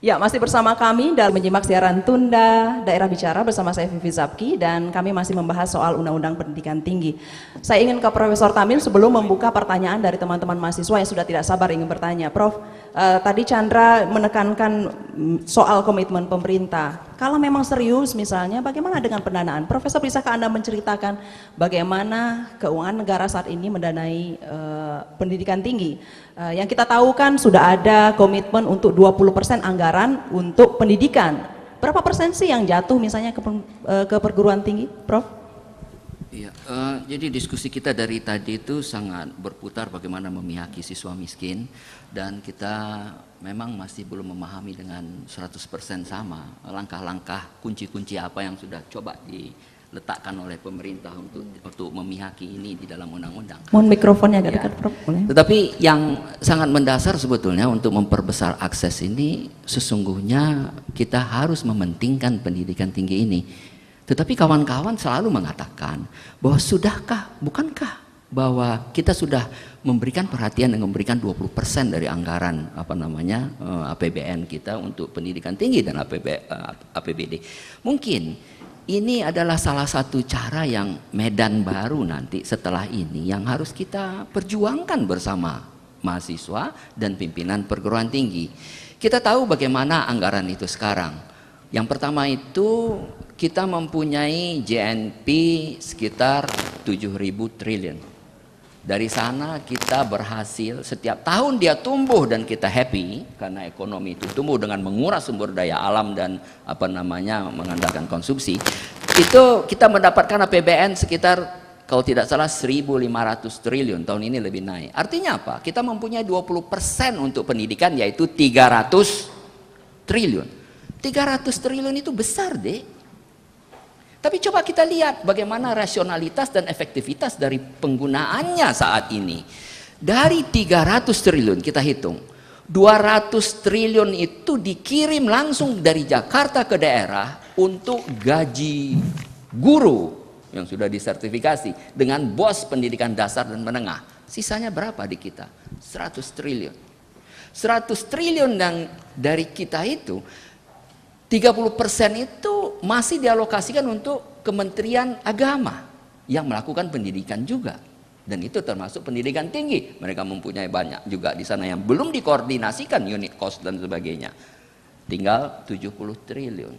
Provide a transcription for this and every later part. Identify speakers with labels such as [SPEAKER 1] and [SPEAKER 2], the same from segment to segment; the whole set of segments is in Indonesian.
[SPEAKER 1] Ya, masih bersama kami dalam menyimak siaran Tunda Daerah Bicara bersama saya Vivi Zapki dan kami masih membahas soal Undang-Undang Pendidikan Tinggi. Saya ingin ke Profesor Tamil sebelum membuka pertanyaan dari teman-teman mahasiswa yang sudah tidak sabar ingin bertanya. Prof, tadi Chandra menekankan soal komitmen pemerintah. Kalau memang serius misalnya, bagaimana dengan pendanaan? Profesor, bisakah Anda menceritakan bagaimana keuangan negara saat ini mendanai pendidikan tinggi? Yang kita tahu kan sudah ada komitmen untuk 20% anggaran untuk pendidikan. Berapa persen sih yang jatuh misalnya ke perguruan tinggi, Prof?
[SPEAKER 2] Iya, jadi diskusi kita dari tadi itu sangat berputar bagaimana memihaki siswa miskin, dan kita memang masih belum memahami dengan 100% sama langkah-langkah kunci-kunci apa yang sudah coba diletakkan oleh pemerintah untuk memihaki ini di dalam undang-undang.
[SPEAKER 1] Mohon mikrofonnya agak dekat, Prof. Boleh?
[SPEAKER 2] Tetapi yang sangat mendasar sebetulnya untuk memperbesar akses ini, sesungguhnya kita harus mementingkan pendidikan tinggi ini. Tetapi kawan-kawan selalu mengatakan bahwa bukankah bahwa kita sudah memberikan perhatian dan memberikan 20% dari anggaran APBN kita untuk pendidikan tinggi dan APBD. Mungkin ini adalah salah satu cara yang medan baru nanti setelah ini yang harus kita perjuangkan bersama mahasiswa dan pimpinan perguruan tinggi. Kita tahu bagaimana anggaran itu sekarang. Yang pertama itu kita mempunyai JNP sekitar 7.000 triliun. Dari sana kita berhasil setiap tahun dia tumbuh dan kita happy karena ekonomi itu tumbuh dengan menguras sumber daya alam dan mengandalkan konsumsi. Itu kita mendapatkan APBN sekitar kalau tidak salah 1.500 triliun, tahun ini lebih naik. Artinya apa? Kita mempunyai 20% untuk pendidikan yaitu 300 triliun. 300 triliun itu besar deh. Tapi coba kita lihat bagaimana rasionalitas dan efektivitas dari penggunaannya saat ini. Dari 300 triliun kita hitung, 200 triliun itu dikirim langsung dari Jakarta ke daerah untuk gaji guru yang sudah disertifikasi dengan BOS pendidikan dasar dan menengah. Sisanya berapa di kita? 100 triliun. 100 triliun yang dari kita itu 30% itu masih dialokasikan untuk Kementerian Agama yang melakukan pendidikan juga, dan itu termasuk pendidikan tinggi. Mereka mempunyai banyak juga di sana yang belum dikoordinasikan unit cost dan sebagainya. Tinggal 70 triliun.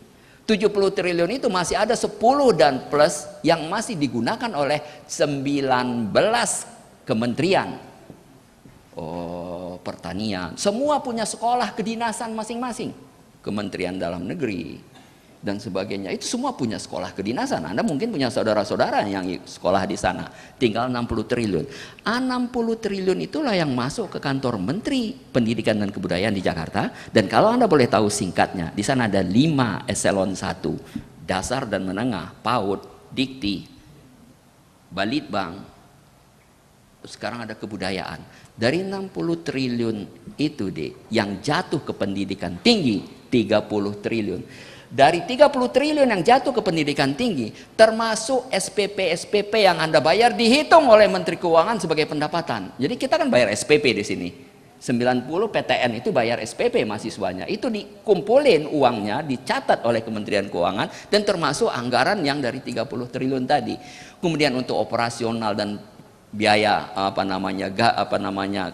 [SPEAKER 2] 70 triliun itu masih ada 10 dan plus yang masih digunakan oleh 19 kementerian. Pertanian, semua punya sekolah kedinasan masing-masing. Kementerian Dalam Negeri dan sebagainya itu semua punya sekolah kedinasan. Anda mungkin punya saudara-saudara yang sekolah di sana. Tinggal 60 triliun. 60 triliun itulah yang masuk ke kantor Menteri Pendidikan dan Kebudayaan di Jakarta. Dan kalau Anda boleh tahu singkatnya, di sana ada 5 eselon 1, dasar dan menengah, PAUD, Dikti, Balitbang, sekarang ada kebudayaan. Dari 60 triliun itu yang jatuh ke pendidikan tinggi 30 triliun. Dari 30 triliun yang jatuh ke pendidikan tinggi, termasuk SPP yang Anda bayar dihitung oleh Menteri Keuangan sebagai pendapatan. Jadi kita kan bayar SPP di sini. 90 PTN itu bayar SPP mahasiswanya. Itu dikumpulin uangnya, dicatat oleh Kementerian Keuangan dan termasuk anggaran yang dari 30 triliun tadi. Kemudian untuk operasional dan biaya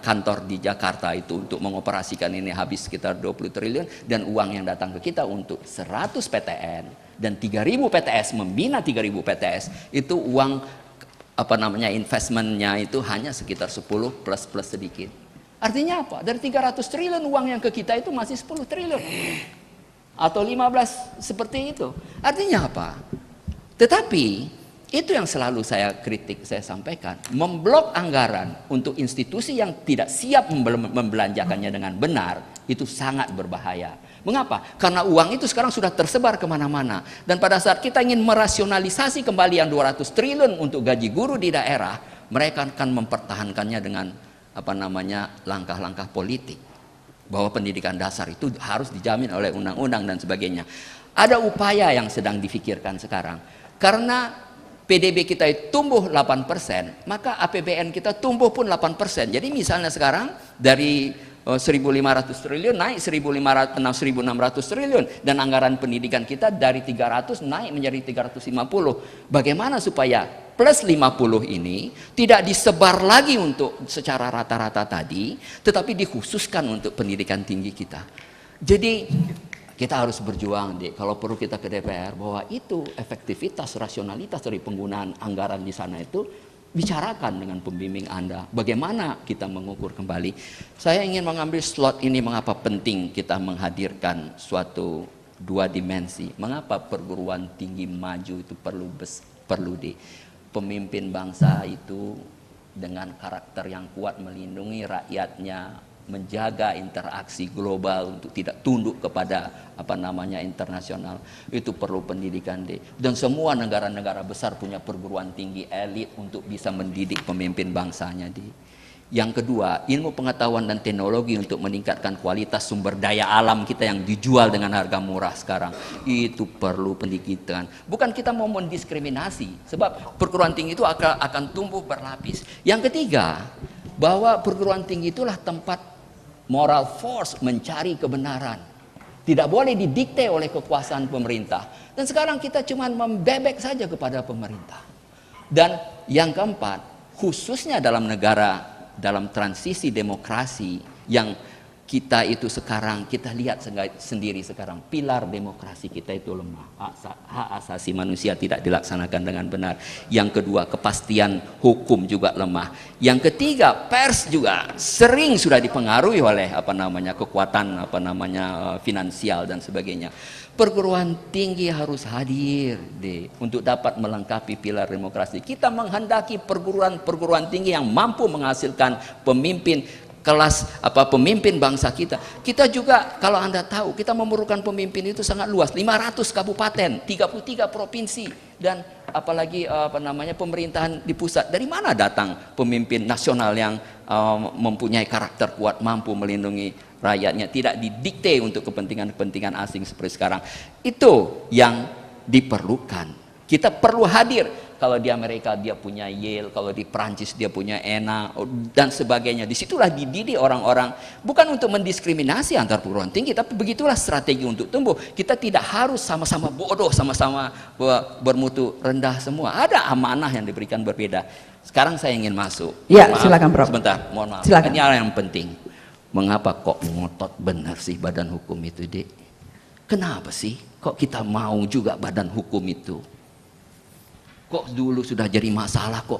[SPEAKER 2] kantor di Jakarta itu untuk mengoperasikan ini habis sekitar 20 triliun, dan uang yang datang ke kita untuk 100 PTN dan 3.000 PTS, membina 3.000 PTS itu uang investmentnya itu hanya sekitar 10 plus sedikit. Artinya apa? Dari 300 triliun uang yang ke kita itu masih 10 triliun atau 15 seperti itu. Artinya apa? Tetapi itu yang selalu saya kritik, saya sampaikan. Memblok anggaran untuk institusi yang tidak siap membelanjakannya dengan benar, itu sangat berbahaya. Mengapa? Karena uang itu sekarang sudah tersebar kemana-mana. Dan pada saat kita ingin merasionalisasi kembali yang 200 triliun untuk gaji guru di daerah, mereka akan mempertahankannya dengan langkah-langkah politik. Bahwa pendidikan dasar itu harus dijamin oleh undang-undang dan sebagainya. Ada upaya yang sedang difikirkan sekarang. Karena PDB kita tumbuh 8%, maka APBN kita tumbuh pun 8%. Jadi misalnya sekarang dari 1.500 triliun naik 1.600 triliun, dan anggaran pendidikan kita dari 300 naik menjadi 350. Bagaimana supaya plus 50 ini tidak disebar lagi untuk secara rata-rata tadi, tetapi dikhususkan untuk pendidikan tinggi kita. Jadi kita harus berjuang, Dek. Kalau perlu kita ke DPR bahwa itu efektivitas, rasionalitas dari penggunaan anggaran di sana itu bicarakan dengan pembimbing Anda. Bagaimana kita mengukur kembali? Saya ingin mengambil slot ini, mengapa penting kita menghadirkan suatu dua dimensi. Mengapa perguruan tinggi maju itu perlu di pemimpin bangsa itu dengan karakter yang kuat melindungi rakyatnya, menjaga interaksi global untuk tidak tunduk kepada internasional. Itu perlu pendidikan, dan semua negara-negara besar punya perguruan tinggi elit untuk bisa mendidik pemimpin bangsanya. Yang kedua, ilmu pengetahuan dan teknologi untuk meningkatkan kualitas sumber daya alam kita yang dijual dengan harga murah sekarang. Itu perlu pendidikan. Bukan kita mau mendiskriminasi, sebab perguruan tinggi itu akan tumbuh berlapis. Yang ketiga, bahwa perguruan tinggi itulah tempat moral force mencari kebenaran. Tidak boleh didikte oleh kekuasaan pemerintah. Dan sekarang kita cuma membebek saja kepada pemerintah. Dan yang keempat, khususnya dalam negara dalam transisi demokrasi yang kita itu sekarang, kita lihat sendiri sekarang, pilar demokrasi kita itu lemah. Hak asasi manusia tidak dilaksanakan dengan benar. Yang kedua, kepastian hukum juga lemah. Yang ketiga, pers juga sering sudah dipengaruhi oleh kekuatan finansial dan sebagainya. Perguruan tinggi harus hadir untuk dapat melengkapi pilar demokrasi. Kita menghendaki perguruan tinggi yang mampu menghasilkan pemimpin pemimpin bangsa kita. Kita juga, kalau Anda tahu, kita memerlukan pemimpin itu sangat luas, 500 kabupaten, 33 provinsi, dan apalagi pemerintahan di pusat. Dari mana datang pemimpin nasional yang mempunyai karakter kuat, mampu melindungi rakyatnya, tidak didikte untuk kepentingan-kepentingan asing seperti sekarang. Itu yang diperlukan. Kita perlu hadir. Kalau di Amerika dia punya Yale, kalau di Prancis dia punya ENA, dan sebagainya. Disitulah dididik orang-orang, bukan untuk mendiskriminasi antar perguruan tinggi, tapi begitulah strategi untuk tumbuh. Kita tidak harus sama-sama bodoh, sama-sama bermutu rendah semua. Ada amanah yang diberikan berbeda. Sekarang saya ingin masuk.
[SPEAKER 1] Ya, silakan Prof.
[SPEAKER 2] Sebentar, mohon maaf.
[SPEAKER 1] Silakan.
[SPEAKER 2] Ini yang penting. Mengapa kok ngotot benar sih badan hukum itu, Dek? Kenapa sih kok kita mau juga badan hukum itu? Kok dulu sudah jadi masalah kok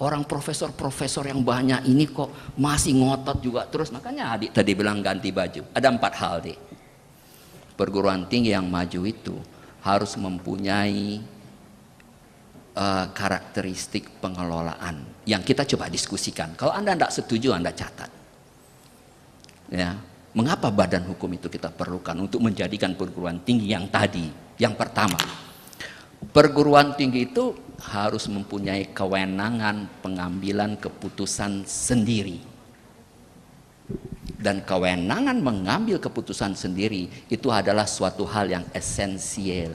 [SPEAKER 2] orang profesor-profesor yang banyak ini kok masih ngotot juga terus. Makanya adik tadi bilang ganti baju. Ada 4 hal, deh. Perguruan tinggi yang maju itu harus mempunyai karakteristik pengelolaan yang kita coba diskusikan. Kalau Anda tidak setuju, Anda catat. Ya, mengapa badan hukum itu kita perlukan untuk menjadikan perguruan tinggi yang tadi? Yang pertama, perguruan tinggi itu harus mempunyai kewenangan pengambilan keputusan sendiri. Dan kewenangan mengambil keputusan sendiri itu adalah suatu hal yang esensial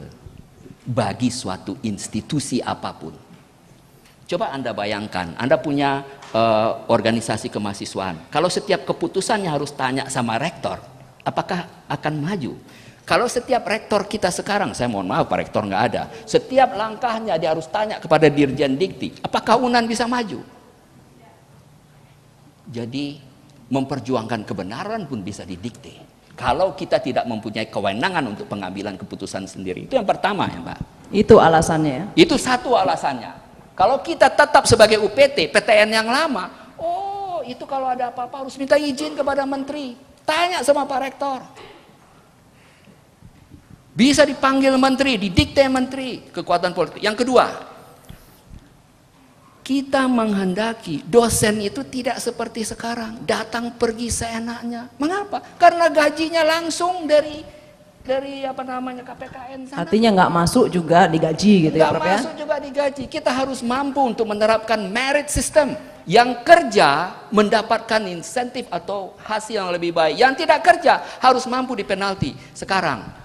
[SPEAKER 2] bagi suatu institusi apapun. Coba Anda bayangkan, Anda punya organisasi kemahasiswaan. Kalau setiap keputusannya harus tanya sama rektor, apakah akan maju? Kalau setiap rektor kita sekarang, saya mohon maaf Pak Rektor nggak ada, setiap langkahnya dia harus tanya kepada Dirjen Dikti, apakah UNAN bisa maju? Jadi memperjuangkan kebenaran pun bisa didikte. Kalau kita tidak mempunyai kewenangan untuk pengambilan keputusan sendiri, itu yang pertama ya Mbak.
[SPEAKER 1] Itu alasannya.
[SPEAKER 2] Itu satu alasannya. Kalau kita tetap sebagai UPT, PTN yang lama, oh itu kalau ada apa-apa harus minta izin kepada menteri, tanya sama Pak Rektor. Bisa dipanggil menteri, didikte menteri, kekuatan politik. Yang kedua, kita menghendaki dosen itu tidak seperti sekarang, datang pergi seenaknya. Mengapa? Karena gajinya langsung dari KPKN sana.
[SPEAKER 1] Artinya nggak masuk juga digaji gitu ya Prof ya?
[SPEAKER 2] Nggak masuk juga digaji. Kita harus mampu untuk menerapkan merit system. Yang kerja mendapatkan insentif atau hasil yang lebih baik. Yang tidak kerja harus mampu dipenalti. Sekarang,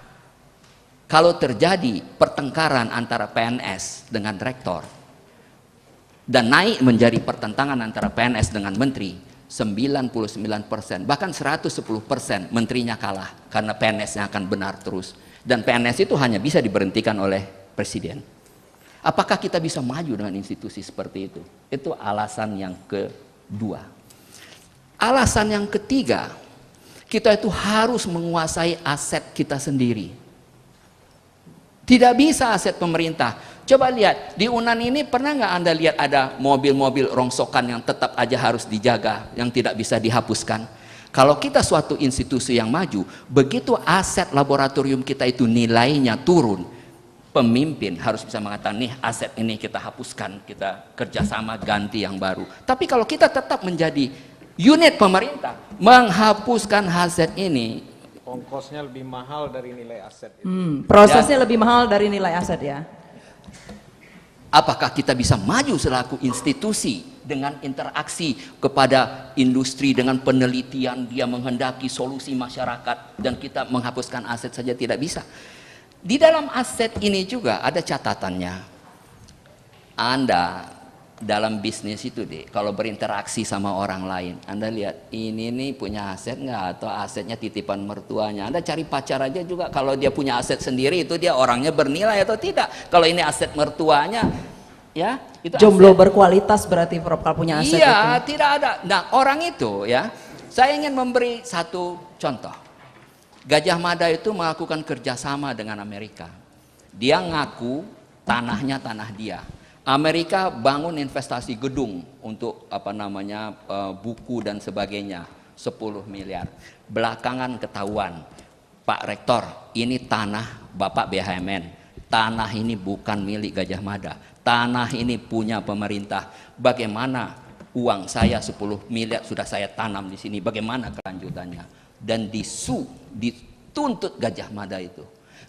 [SPEAKER 2] kalau terjadi pertengkaran antara PNS dengan rektor dan naik menjadi pertentangan antara PNS dengan menteri, 99%, bahkan 110% menterinya kalah karena PNS-nya akan benar terus. Dan PNS itu hanya bisa diberhentikan oleh presiden. Apakah kita bisa maju dengan institusi seperti itu? Itu alasan yang kedua. Alasan yang ketiga, kita itu harus menguasai aset kita sendiri. Tidak bisa aset pemerintah. Coba lihat, di Unan ini pernah nggak Anda lihat ada mobil-mobil rongsokan yang tetap aja harus dijaga, yang tidak bisa dihapuskan? Kalau kita suatu institusi yang maju, begitu aset laboratorium kita itu nilainya turun, pemimpin harus bisa mengatakan, nih aset ini kita hapuskan, kita kerjasama ganti yang baru. Tapi kalau kita tetap menjadi unit pemerintah, menghapuskan aset ini,
[SPEAKER 3] ongkosnya lebih mahal dari nilai aset itu.
[SPEAKER 1] Prosesnya lebih mahal dari nilai aset ya.
[SPEAKER 2] apakah kita bisa maju selaku institusi dengan interaksi kepada industri, dengan penelitian dia menghendaki solusi masyarakat, dan kita menghapuskan aset saja tidak bisa. Di dalam aset ini juga ada catatannya. Anda dalam bisnis itu deh, kalau berinteraksi sama orang lain, Anda lihat ini nih punya aset nggak, atau asetnya titipan mertuanya. Anda cari pacar aja juga, kalau dia punya aset sendiri itu dia orangnya bernilai atau tidak. Kalau ini aset mertuanya, ya itu
[SPEAKER 1] jomblo
[SPEAKER 2] aset.
[SPEAKER 1] Berkualitas berarti Prof kalau punya aset
[SPEAKER 2] Iya,
[SPEAKER 1] itu.
[SPEAKER 2] tidak ada. Nah orang itu ya, saya ingin memberi satu contoh. Gajah Mada itu melakukan kerjasama dengan Amerika. Dia ngaku tanahnya tanah dia. Amerika bangun investasi gedung untuk buku dan sebagainya 10 miliar. Belakangan ketahuan, Pak Rektor, ini tanah Bapak BHMN. Tanah ini bukan milik Gajah Mada. Tanah ini punya pemerintah. Bagaimana uang saya 10 miliar sudah saya tanam di sini? Bagaimana kelanjutannya? Dan dituntut Gajah Mada itu.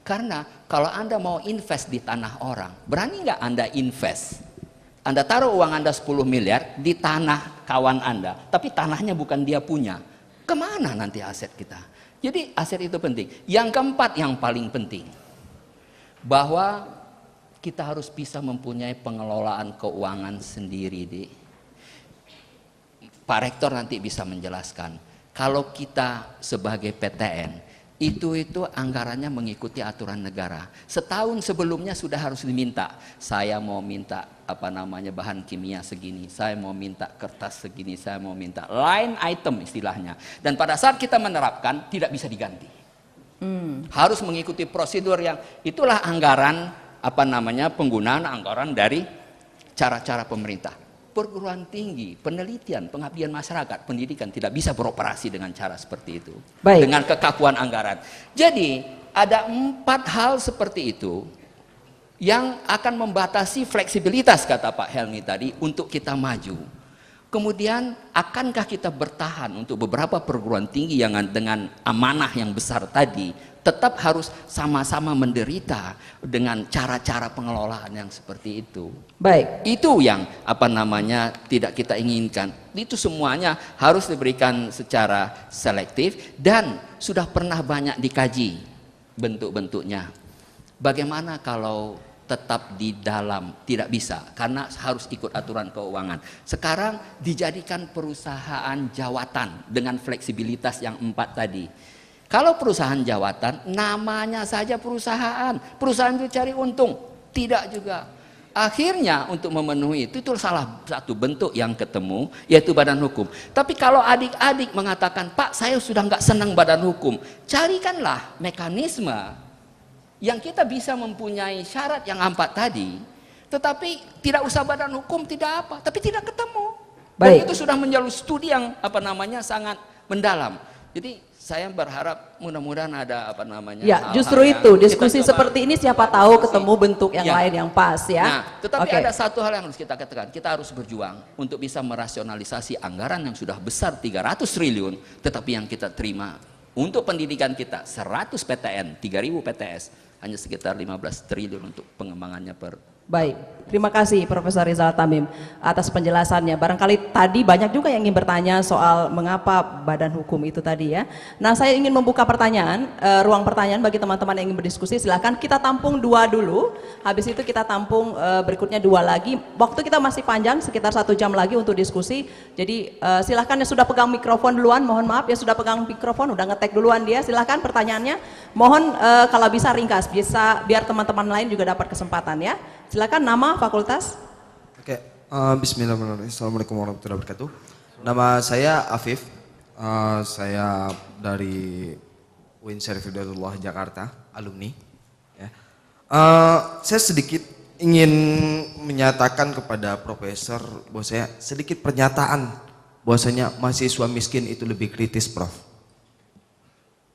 [SPEAKER 2] Karena kalau Anda mau invest di tanah orang, berani nggak Anda invest? Anda taruh uang Anda 10 miliar di tanah kawan Anda, tapi tanahnya bukan dia punya. Kemana nanti aset kita? Jadi aset itu penting. Yang keempat yang paling penting, bahwa kita harus bisa mempunyai pengelolaan keuangan sendiri. Pak Rektor nanti bisa menjelaskan. Kalau kita sebagai PTN, itu anggarannya mengikuti aturan negara. Setahun sebelumnya sudah harus diminta. Saya mau minta bahan kimia segini, saya mau minta kertas segini, saya mau minta line item istilahnya. Dan pada saat kita menerapkan tidak bisa diganti. Harus mengikuti prosedur yang itulah anggaran penggunaan anggaran dari cara-cara pemerintah. Perguruan tinggi, penelitian, pengabdian masyarakat, pendidikan tidak bisa beroperasi dengan cara seperti itu.
[SPEAKER 1] Baik.
[SPEAKER 2] Dengan kekakuan anggaran. Jadi ada 4 hal seperti itu yang akan membatasi fleksibilitas, kata Pak Helmi tadi, untuk kita maju. Kemudian akankah kita bertahan untuk beberapa perguruan tinggi yang dengan amanah yang besar tadi tetap harus sama-sama menderita dengan cara-cara pengelolaan yang seperti itu.
[SPEAKER 1] Baik.
[SPEAKER 2] Itu yang tidak kita inginkan. Itu semuanya harus diberikan secara selektif dan sudah pernah banyak dikaji bentuk-bentuknya. Bagaimana kalau tetap di dalam? Tidak bisa, karena harus ikut aturan keuangan. Sekarang dijadikan perusahaan jawatan dengan fleksibilitas yang 4 tadi. Kalau perusahaan jawatan, namanya saja perusahaan. Perusahaan itu cari untung. Tidak juga. Akhirnya untuk memenuhi itu salah satu bentuk yang ketemu, yaitu badan hukum. Tapi kalau adik-adik mengatakan, Pak saya sudah nggak senang badan hukum, carikanlah mekanisme yang kita bisa mempunyai syarat yang 4 tadi, tetapi tidak usah badan hukum, tidak apa, tapi tidak ketemu. Dan itu sudah menjalur studi yang sangat mendalam. Jadi saya berharap mudah-mudahan ada
[SPEAKER 1] ya, justru itu diskusi seperti ini siapa tahu ketemu bentuk yang lain yang pas ya.
[SPEAKER 2] Nah, tetapi ada satu hal yang harus kita katakan, kita harus berjuang untuk bisa merasionalisasi anggaran yang sudah besar 300 triliun, tetapi yang kita terima untuk pendidikan kita 100 PTN, 3000 PTS, hanya sekitar 15 triliun untuk pengembangannya per
[SPEAKER 1] Baik, terima kasih Profesor Rizal Tamim atas penjelasannya. Barangkali tadi banyak juga yang ingin bertanya soal mengapa badan hukum itu tadi ya. Nah, saya ingin membuka pertanyaan, ruang pertanyaan bagi teman-teman yang ingin berdiskusi. Silakan kita tampung 2 dulu, habis itu kita tampung berikutnya 2 lagi. Waktu kita masih panjang, sekitar 1 jam lagi untuk diskusi. Jadi silakan yang sudah pegang mikrofon duluan, mohon maaf ya sudah pegang mikrofon, udah ngetek duluan dia. Silakan pertanyaannya. Mohon kalau bisa ringkas, bisa biar teman-teman lain juga dapat kesempatan ya. Silakan nama, fakultas.
[SPEAKER 4] Oke, bismillahirrahmanirrahim. Assalamualaikum warahmatullahi wabarakatuh. Nama saya Afif, saya dari UIN Syarif Hidayatullah Jakarta, alumni. Ya. Saya sedikit ingin menyatakan kepada Profesor bahwa saya sedikit pernyataan bahwasanya mahasiswa miskin itu lebih kritis, Prof.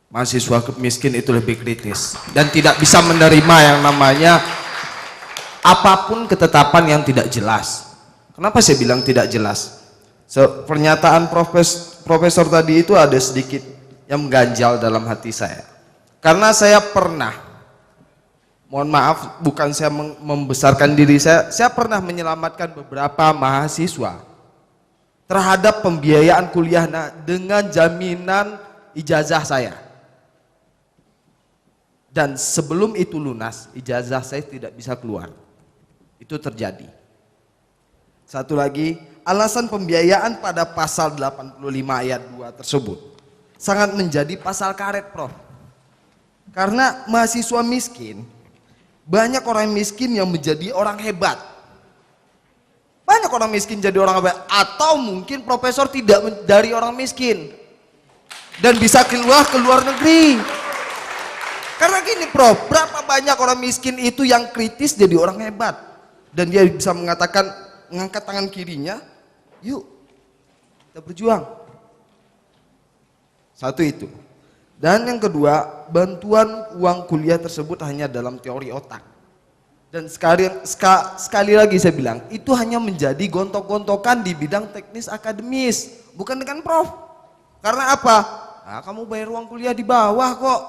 [SPEAKER 4] Mahasiswa miskin itu lebih kritis dan tidak bisa menerima yang namanya apapun ketetapan yang tidak jelas. Kenapa saya bilang tidak jelas? Pernyataan profesor tadi itu ada sedikit yang mengganjal dalam hati saya. Karena saya pernah, mohon maaf, bukan saya membesarkan diri saya pernah menyelamatkan beberapa mahasiswa terhadap pembiayaan kuliah dengan jaminan ijazah saya. Dan sebelum itu lunas, ijazah saya tidak bisa keluar. Itu terjadi. Satu lagi, alasan pembiayaan pada pasal 85 ayat 2 tersebut sangat menjadi pasal karet, Prof. Karena mahasiswa miskin, banyak orang miskin yang menjadi orang hebat. Banyak orang miskin jadi orang hebat. Atau mungkin profesor tidak dari orang miskin dan bisa keluar ke luar negeri. Karena gini, Prof, berapa banyak orang miskin itu yang kritis jadi orang hebat. Dan dia bisa mengatakan, mengangkat tangan kirinya, yuk kita berjuang. Satu itu. Dan yang kedua, bantuan uang kuliah tersebut hanya dalam teori otak. Dan sekali lagi saya bilang, itu hanya menjadi gontok-gontokan di bidang teknis akademis, bukan dengan Prof. Karena apa? Nah, kamu bayar uang kuliah di bawah kok.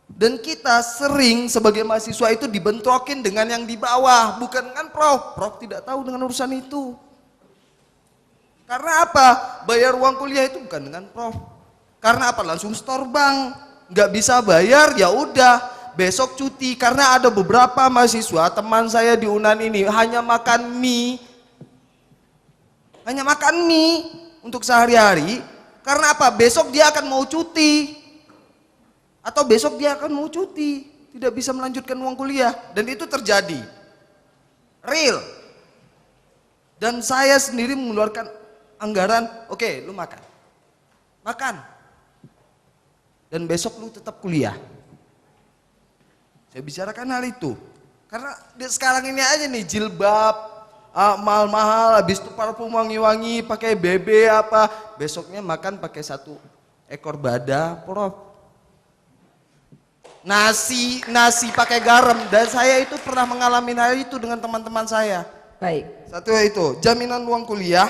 [SPEAKER 4] Dan kita sering sebagai mahasiswa itu dibentrokin dengan yang di bawah, bukan dengan Prof. Prof tidak tahu dengan urusan itu. Karena apa? Bayar uang kuliah itu bukan dengan Prof. Karena apa? Langsung store bank, nggak bisa bayar, ya udah besok cuti. Karena ada beberapa mahasiswa teman saya di UNAN ini hanya makan mie untuk sehari-hari. Karena apa? Besok dia akan mau cuti. Atau besok dia akan mau cuti, tidak bisa melanjutkan uang kuliah, dan itu terjadi real. Dan saya sendiri mengeluarkan anggaran, oke, lu makan, dan besok lu tetap kuliah. Saya bicarakan hal itu karena sekarang ini aja nih, jilbab mahal-mahal, habis itu parfum wangi-wangi, pakai BB apa, besoknya makan pakai 1 ekor bada, Prof. Nasi pakai garam, dan saya itu pernah mengalami hal itu dengan teman-teman saya.
[SPEAKER 1] Baik.
[SPEAKER 4] Satu itu, jaminan uang kuliah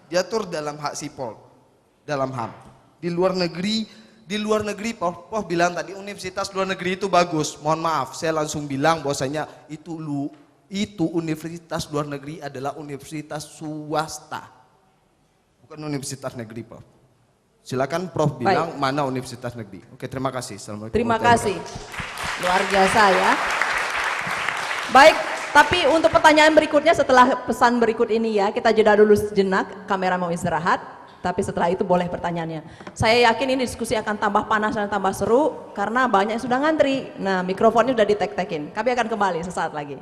[SPEAKER 4] diatur dalam hak sipol, dalam HAM. Di luar negeri Prof bilang tadi universitas luar negeri itu bagus. Mohon maaf, saya langsung bilang bahwasanya itu universitas luar negeri adalah universitas swasta, bukan universitas negeri, Prof. Silakan Prof bilang mana universitas negeri. Oke, terima kasih. Assalamualaikum.
[SPEAKER 1] Terima kasih. Luar biasa ya. Baik, tapi untuk pertanyaan berikutnya setelah pesan berikut ini ya, kita jeda dulu sejenak, kamera mau istirahat, tapi setelah itu boleh pertanyaannya. Saya yakin ini diskusi akan tambah panas dan tambah seru karena banyak yang sudah ngantri. Nah, mikrofonnya sudah ditek-tekin. Kami akan kembali sesaat lagi.